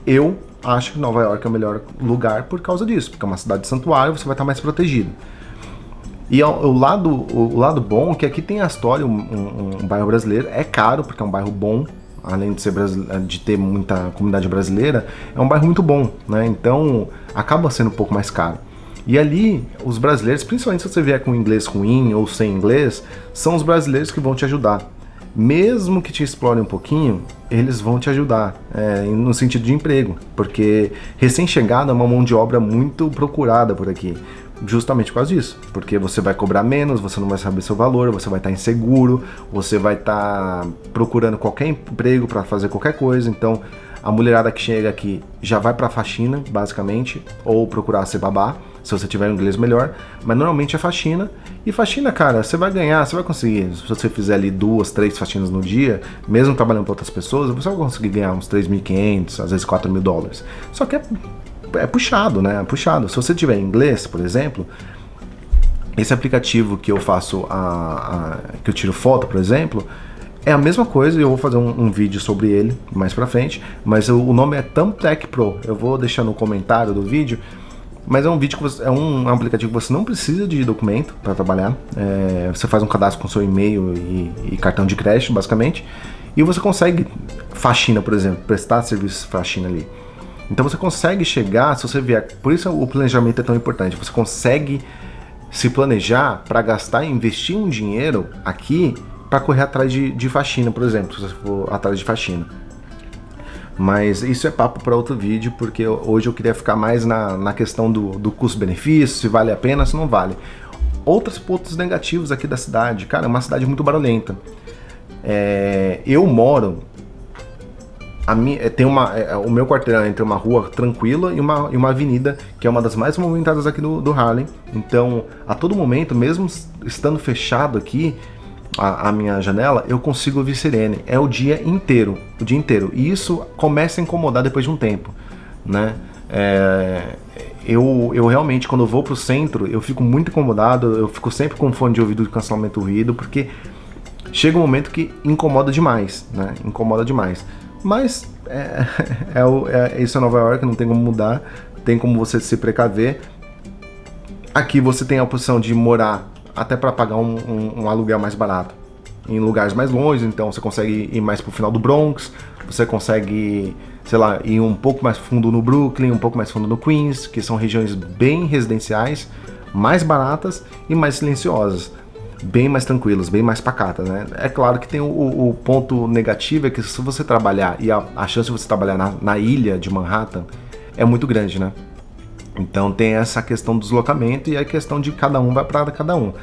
Eu acho que Nova York é o melhor lugar por causa disso, porque é uma cidade de santuário, você vai estar mais protegido. E o lado bom é que aqui tem a Astoria, um bairro brasileiro, é caro porque é um bairro bom, além de ter muita comunidade brasileira, é um bairro muito bom, né? Então acaba sendo um pouco mais caro. E ali, os brasileiros, principalmente se você vier com inglês ruim ou sem inglês, são os brasileiros que vão te ajudar. Mesmo que te explorem um pouquinho, eles vão te ajudar, no sentido de emprego, porque recém-chegado é uma mão de obra muito procurada por aqui, justamente por causa disso, porque você vai cobrar menos, você não vai saber seu valor, você vai estar inseguro, você vai estar procurando qualquer emprego para fazer qualquer coisa. Então a mulherada que chega aqui já vai para faxina, basicamente, ou procurar ser babá, se você tiver um inglês melhor, mas normalmente é faxina. E faxina, cara, você vai ganhar, você vai conseguir, se você fizer ali 2, 3 faxinas no dia, mesmo trabalhando para outras pessoas, você vai conseguir ganhar uns 3.500, às vezes $4.000. Só que é puxado, né? É puxado. Se você tiver inglês, por exemplo, esse aplicativo que eu faço, que eu tiro foto, por exemplo, é a mesma coisa, e eu vou fazer um vídeo sobre ele mais pra frente, mas o nome é Thumbtack Pro. Eu vou deixar no comentário do vídeo, mas é um vídeo que é um aplicativo que você não precisa de documento para trabalhar. Você faz um cadastro com seu e-mail e cartão de crédito, basicamente, e você consegue faxina, por exemplo, prestar serviço de faxina ali. Então você consegue chegar, se você vier, por isso o planejamento é tão importante, você consegue se planejar para gastar e investir um dinheiro aqui para correr atrás de faxina, por exemplo, se você for atrás de faxina. Mas isso é papo para outro vídeo, porque hoje eu queria ficar mais na questão do custo-benefício, se vale a pena, se não vale. Outros pontos negativos aqui da cidade, cara, é uma cidade muito barulhenta. Eu moro... o meu quarteirão é entre uma rua tranquila e uma avenida que é uma das mais movimentadas aqui do Harlem. Então, a todo momento, mesmo estando fechado aqui, a minha janela, eu consigo ouvir sirene. É o dia inteiro, o dia inteiro. E isso começa a incomodar depois de um tempo, né? Eu realmente, quando eu vou pro centro, eu fico muito incomodado, eu fico sempre com fone de ouvido de cancelamento do ruído, porque chega um momento que incomoda demais, né? Incomoda demais. Mas isso é Nova York, não tem como mudar, tem como você se precaver. Aqui você tem a opção de morar até para pagar um aluguel mais barato em lugares mais longe, então você consegue ir mais pro final do Bronx, você consegue, sei lá, ir um pouco mais fundo no Brooklyn, um pouco mais fundo no Queens, que são regiões bem residenciais, mais baratas e mais silenciosas, bem mais tranquilas, bem mais pacatas, né? É claro que tem o ponto negativo, é que se você trabalhar, e a chance de você trabalhar na ilha de Manhattan é muito grande, né? Então tem essa questão do deslocamento e a questão de cada um vai para cada um.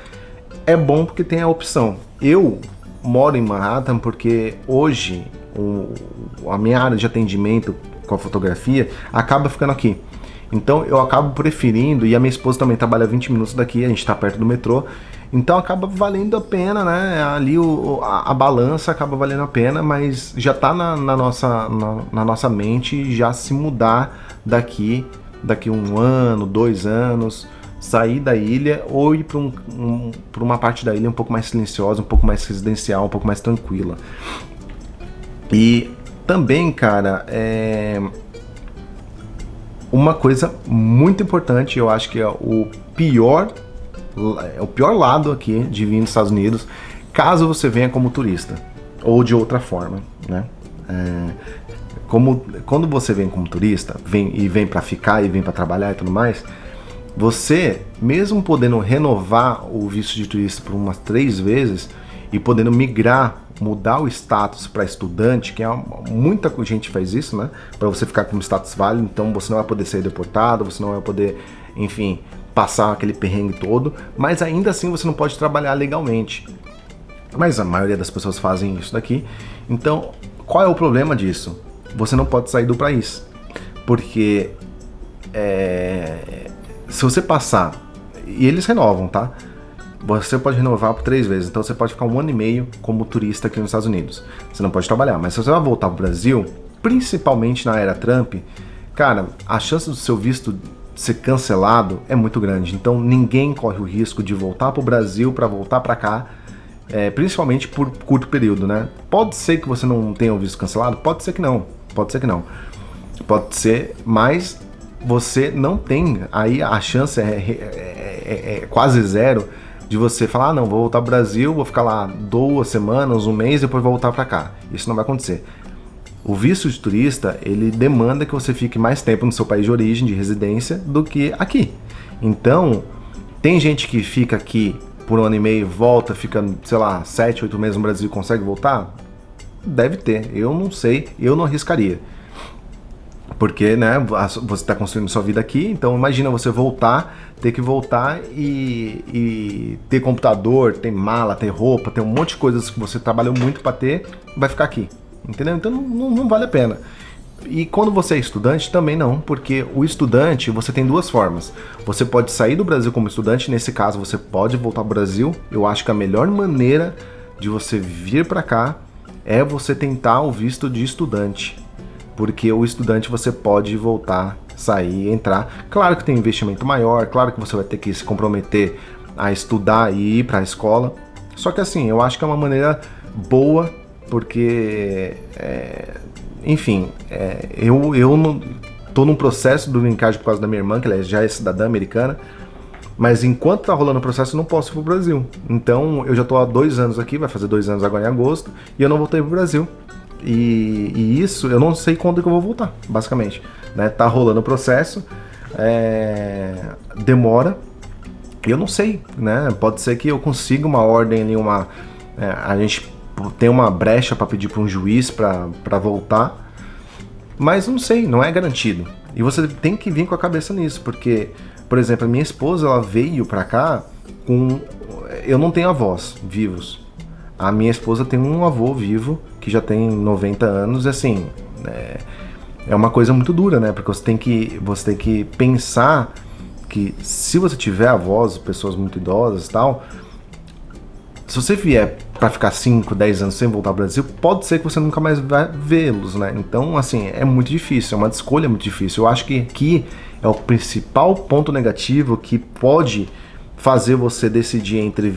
É bom porque tem a opção. Eu moro em Manhattan porque hoje a minha área de atendimento com a fotografia acaba ficando aqui. Então eu acabo preferindo, e a minha esposa também trabalha 20 minutos daqui, a gente está perto do metrô, então acaba valendo a pena, né? Ali a balança acaba valendo a pena, mas já está na nossa mente já se mudar daqui 1 ano, 2 anos, sair da ilha ou ir para uma parte da ilha um pouco mais silenciosa, um pouco mais residencial, um pouco mais tranquila. E também, cara, uma coisa muito importante, eu acho que é o pior lado aqui de vir nos Estados Unidos, caso você venha como turista ou de outra forma, né? Quando você vem como turista, vem para ficar e vem para trabalhar e tudo mais, você, mesmo podendo renovar o visto de turista por umas 3 vezes e podendo migrar, mudar o status para estudante, que muita gente faz isso, né? Para você ficar com status válido, então você não vai poder ser deportado, você não vai poder, enfim, passar aquele perrengue todo, mas ainda assim você não pode trabalhar legalmente. Mas a maioria das pessoas fazem isso daqui. Então, qual é o problema disso? Você não pode sair do país, porque se você passar, e eles renovam, tá? Você pode renovar por 3 vezes, então você pode ficar 1 ano e meio como turista aqui nos Estados Unidos. Você não pode trabalhar, mas se você vai voltar pro Brasil, principalmente na era Trump, cara, a chance do seu visto ser cancelado é muito grande. Então ninguém corre o risco de voltar pro Brasil para voltar para cá, principalmente por curto período, né? Pode ser que você não tenha o visto cancelado, pode ser que não. Pode ser, mas você não tem, aí a chance é quase zero de você falar, não, vou voltar pro Brasil, vou ficar lá 2 semanas, 1 mês, depois vou voltar para cá. Isso não vai acontecer. O visto de turista, ele demanda que você fique mais tempo no seu país de origem, de residência, do que aqui. Então, tem gente que fica aqui por 1 ano e meio, volta, fica, sei lá, 7, 8 meses no Brasil e consegue voltar? Deve ter, eu não sei, eu não arriscaria. Porque, né, você está construindo sua vida aqui, então imagina você ter que voltar e ter computador, ter mala, ter roupa, ter um monte de coisas que você trabalhou muito para ter, vai ficar aqui, entendeu? Então não vale a pena. E quando você é estudante, também não, porque o estudante, você tem 2 formas. Você pode sair do Brasil como estudante, nesse caso você pode voltar ao Brasil. Eu acho que a melhor maneira de você vir para cá é você tentar o visto de estudante, porque o estudante você pode voltar, sair, entrar. Claro que tem investimento maior, claro que você vai ter que se comprometer a estudar e ir para a escola. Só que assim, eu acho que é uma maneira boa, porque, enfim, eu não tô num processo do green card por causa da minha irmã, que ela já é cidadã americana, mas enquanto tá rolando o processo eu não posso ir pro Brasil. Então eu já tô há 2 anos aqui, vai fazer 2 anos agora em agosto, e eu não voltei pro Brasil. E isso eu não sei quando que eu vou voltar, basicamente, né? Tá rolando o processo, demora, eu não sei, né? Pode ser que eu consiga uma ordem ali, a gente tem uma brecha para pedir para um juiz para voltar, mas não sei, não é garantido. E você tem que vir com a cabeça nisso, porque, por exemplo, a minha esposa, ela veio para cá eu não tenho avós vivos. A minha esposa tem um avô vivo que já tem 90 anos, e assim, é uma coisa muito dura, né? Porque você tem que pensar que se você tiver avós, pessoas muito idosas e tal, se você vier para ficar 5, 10 anos sem voltar ao Brasil, pode ser que você nunca mais vai vê-los, né? Então, assim, é muito difícil, é uma escolha muito difícil. Eu acho que aqui é o principal ponto negativo que pode fazer você decidir entre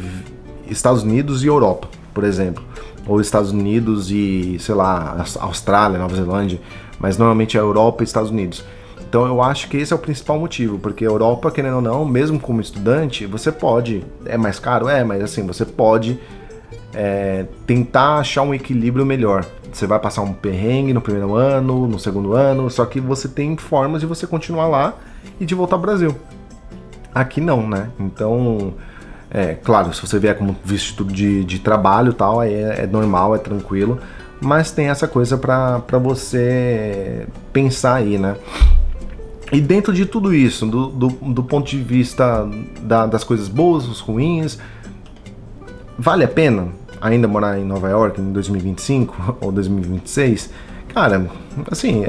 Estados Unidos e Europa, por exemplo. Ou Estados Unidos e, sei lá, Austrália, Nova Zelândia, mas normalmente é Europa e Estados Unidos. Então eu acho que esse é o principal motivo, porque a Europa, querendo ou não, mesmo como estudante, você pode, é mais caro? É, mas assim, você pode tentar achar um equilíbrio melhor. Você vai passar um perrengue no primeiro ano, no segundo ano, só que você tem formas de você continuar lá e de voltar ao Brasil. Aqui não, né? Então, claro, se você vier como visto de trabalho e tal, aí é normal, é tranquilo, mas tem essa coisa pra você pensar aí, né? E dentro de tudo isso, do ponto de vista das coisas boas, os ruins, vale a pena ainda morar em Nova York em 2025 ou 2026? Cara, assim,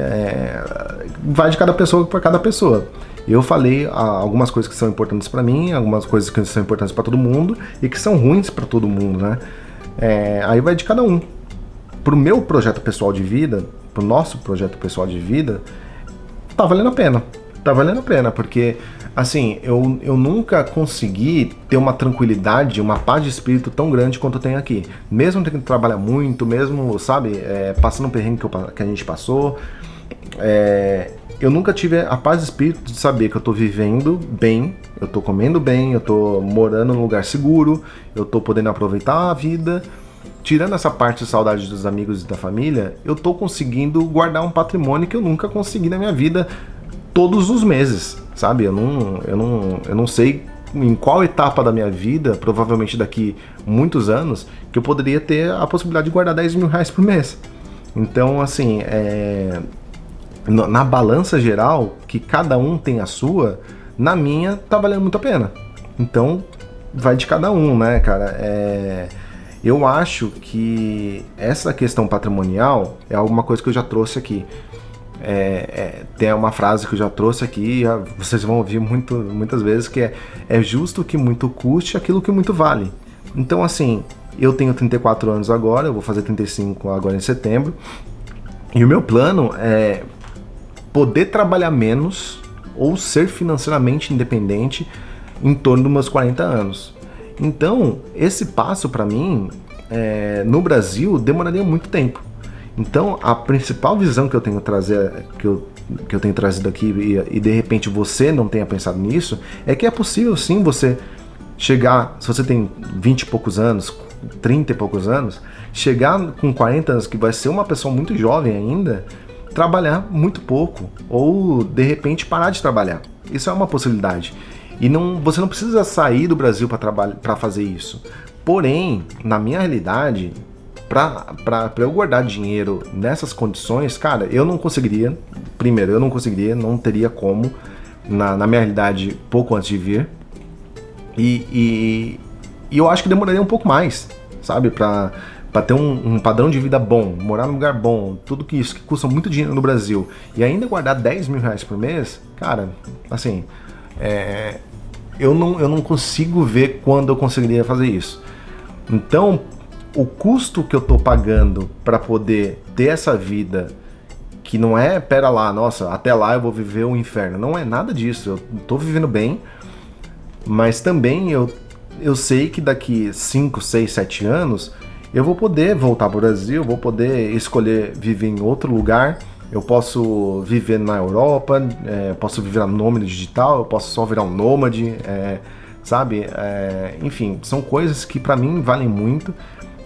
vai de cada pessoa para cada pessoa. Eu falei algumas coisas que são importantes para mim, algumas coisas que são importantes para todo mundo e que são ruins para todo mundo, né? Aí vai de cada um. Pro meu projeto pessoal de vida, pro nosso projeto pessoal de vida, tá valendo a pena. Tá valendo a pena, porque, assim, eu nunca consegui ter uma tranquilidade, uma paz de espírito tão grande quanto eu tenho aqui. Mesmo tendo que trabalhar muito, mesmo, sabe, passando um perrengue que a gente passou, eu nunca tive a paz de espírito de saber que eu tô vivendo bem, eu tô comendo bem, eu tô morando num lugar seguro, eu tô podendo aproveitar a vida. Tirando essa parte de saudade dos amigos e da família, eu tô conseguindo guardar um patrimônio que eu nunca consegui na minha vida todos os meses, sabe? Eu não sei em qual etapa da minha vida, provavelmente daqui muitos anos, que eu poderia ter a possibilidade de guardar 10 mil reais por mês. Então, assim, na balança geral, que cada um tem a sua, na minha tá valendo muito a pena. Então, vai de cada um, né, cara? Eu acho que essa questão patrimonial é alguma coisa que eu já trouxe aqui. Tem uma frase que eu já trouxe aqui, vocês vão ouvir muitas vezes, que é justo que muito custe aquilo que muito vale. Então, assim, eu tenho 34 anos agora, eu vou fazer 35 agora em setembro, e o meu plano é poder trabalhar menos ou ser financeiramente independente em torno dos meus 40 anos. Então, esse passo para mim, no Brasil, demoraria muito tempo. Então, a principal visão que eu tenho que eu tenho trazido aqui, e de repente você não tenha pensado nisso, é que é possível sim você chegar, se você tem 20 e poucos anos, 30 e poucos anos, chegar com 40 anos, que vai ser uma pessoa muito jovem ainda, trabalhar muito pouco, ou de repente parar de trabalhar. Isso é uma possibilidade. E você não precisa sair do Brasil para fazer isso. Porém, na minha realidade, para eu guardar dinheiro nessas condições, cara, eu não conseguiria. Primeiro, eu não conseguiria, não teria como, na minha realidade, pouco antes de vir. E eu acho que demoraria um pouco mais, sabe? Para ter um padrão de vida bom, morar num lugar bom, tudo que isso que custa muito dinheiro no Brasil, e ainda guardar 10 mil reais por mês, cara, assim, eu não consigo ver quando eu conseguiria fazer isso. Então, o custo que eu tô pagando para poder ter essa vida, que não é, pera lá, nossa, até lá eu vou viver um inferno. Não é nada disso, eu tô vivendo bem, mas também eu sei que daqui 5, 6, 7 anos eu vou poder voltar pro Brasil, vou poder escolher viver em outro lugar, eu posso viver na Europa, posso viver nômade digital, eu posso só virar um nômade, sabe? Enfim, são coisas que para mim valem muito.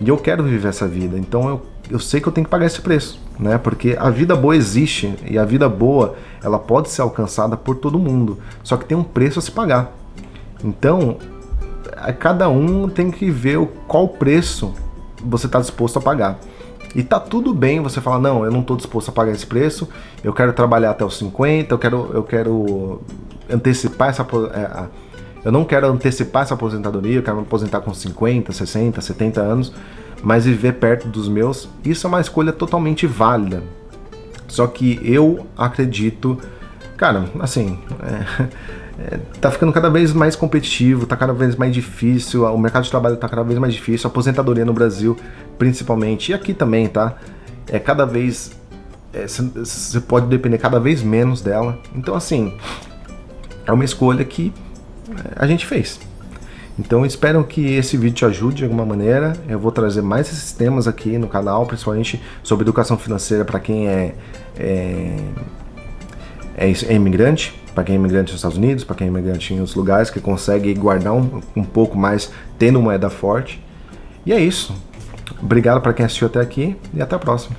E eu quero viver essa vida, então eu sei que eu tenho que pagar esse preço, né? Porque a vida boa existe, e a vida boa, ela pode ser alcançada por todo mundo, só que tem um preço a se pagar. Então, cada um tem que ver qual preço você está disposto a pagar. E tá tudo bem você falar, não, eu não estou disposto a pagar esse preço, eu quero trabalhar até os 50, eu quero antecipar eu não quero antecipar essa aposentadoria, eu quero me aposentar com 50, 60, 70 anos, mas viver perto dos meus, isso é uma escolha totalmente válida. Só que eu acredito, cara, assim, tá ficando cada vez mais competitivo, tá cada vez mais difícil, o mercado de trabalho tá cada vez mais difícil, a aposentadoria no Brasil, principalmente, e aqui também, tá? Cada vez você pode depender cada vez menos dela. Então, assim, é uma escolha que a gente fez. Então, espero que esse vídeo te ajude de alguma maneira. Eu vou trazer mais esses temas aqui no canal, principalmente sobre educação financeira para quem é imigrante, para quem é imigrante nos Estados Unidos, para quem é imigrante em outros lugares, que consegue guardar um pouco mais tendo moeda forte. E é isso. Obrigado para quem assistiu até aqui e até a próxima.